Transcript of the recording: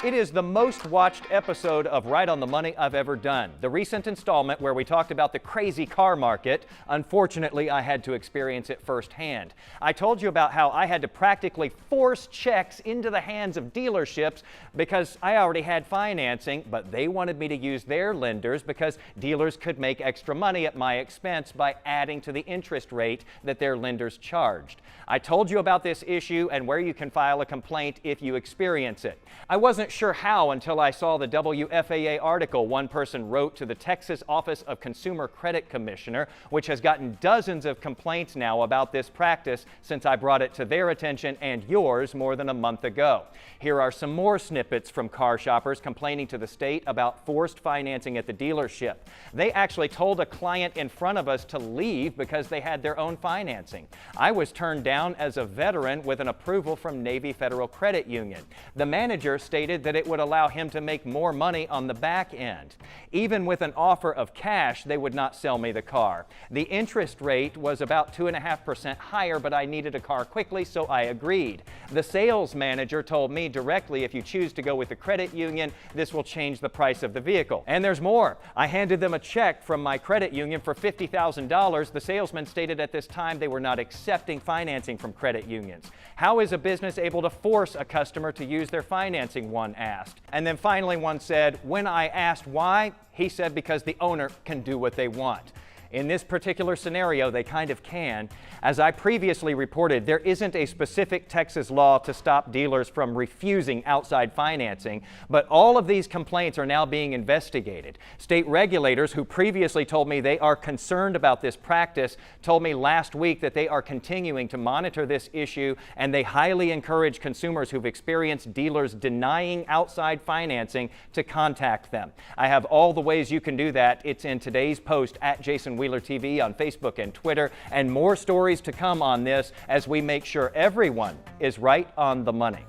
It is the most watched episode of Right on the Money I've ever done. The recent installment where we talked about the crazy car market. Unfortunately, I had to experience it firsthand. I told you about how I had to practically force checks into the hands of dealerships because I already had financing, but they wanted me to use their lenders because dealers could make extra money at my expense by adding to the interest rate that their lenders charged. I told you about this issue and where you can file a complaint if you experience it. I wasn't sure how until I saw the WFAA article one person wrote to the Texas Office of Consumer Credit Commissioner, which has gotten dozens of complaints now about this practice since I brought it to their attention and yours more than a month ago. Here are some more snippets from car shoppers complaining to the state about forced financing at the dealership. They actually told a client in front of us to leave because they had their own financing. I was turned down as a veteran with an approval from Navy Federal Credit Union. The manager stated that it would allow him to make more money on the back end. Even with an offer of cash, they would not sell me the car. The interest rate was about 2.5% higher, but I needed a car quickly, so I agreed. The sales manager told me directly, if you choose to go with the credit union, this will change the price of the vehicle. And there's more. I handed them a check from my credit union for $50,000. The salesman stated at this time they were not accepting financing from credit unions. How is a business able to force a customer to use their financing, one asked. And then finally one said, when I asked why, he said because the owner can do what they want. In this particular scenario, they kind of can. As I previously reported, there isn't a specific Texas law to stop dealers from refusing outside financing, but all of these complaints are now being investigated. State regulators who previously told me they are concerned about this practice told me last week that they are continuing to monitor this issue, and they highly encourage consumers who've experienced dealers denying outside financing to contact them. I have all the ways you can do that. It's in today's post at Jason Wheeler TV on Facebook and Twitter, and more stories to come on this as we make sure everyone is right on the money.